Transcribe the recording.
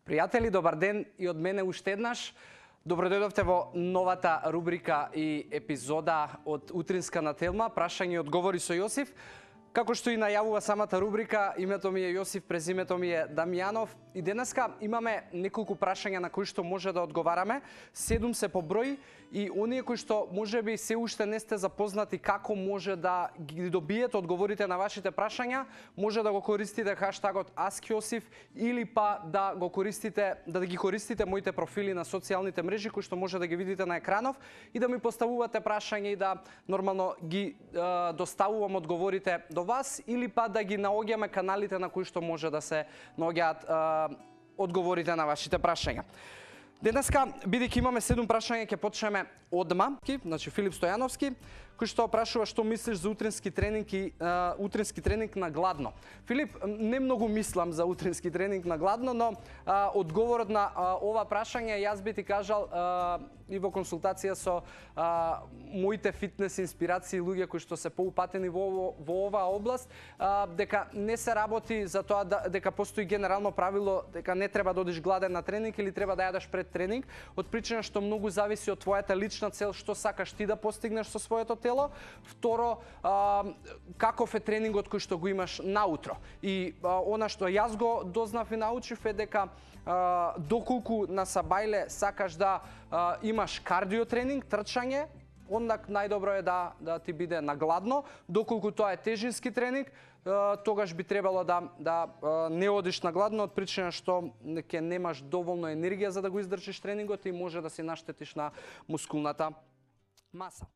Пријатели, добар ден и од мене уште еднаш. Добродојдовте во новата рубрика и епизода од Утринска на Телма, прашање и одговори со Јосиф. Како што и најавува самата рубрика, името ми е Јосиф, презимето ми е Дамјанов и денеска имаме неколку прашања на кои што може да одговараме. 7 се по број и оние кои што можеби се уште не сте запознати како може да ги добиете одговорите на вашите прашања, може да го користите хаштагот AskJosif или па да го користите, да ги користите моите профили на социјалните мрежи кои што може да ги видите на екранов и да ми поставувате прашања и да нормално ги доставувам одговорите до вас или па да ги наоѓаме каналите на кои што може да се наоѓаат одговорите на вашите прашања. Денеска, бидејќи имаме 7 прашања, ќе почнеме одма. Значи Филип Стојановски, кој што прашува што мислиш за утрински тренинг и утрински тренинг на гладно. Филип, не многу мислам за утрински тренинг на гладно, но одговорот на ова прашање јас би ти кажал и во консултација со моите фитнес инспирации, луѓе кои што се поупатени во оваа област, дека не се работи за тоа дека постои генерално правило дека не треба да одиш гладен на тренинг или треба да јадеш пред тренинг, од причина што многу зависи од твојата лична цел, што сакаш ти да постигнеш со своето тело. Второ, каков е тренингот кој што го имаш наутро. И она што јас го дознав и научив е дека доколку на сабајле сакаш да имаш кардио тренинг, трчање, ондак најдобро е да ти биде на гладно. Доколку тоа е тежински тренинг, тогаш би требало да не одиш на гладно од причина што ќе немаш доволно енергија за да го издржиш тренингот и може да се наштетиш на мускулната маса.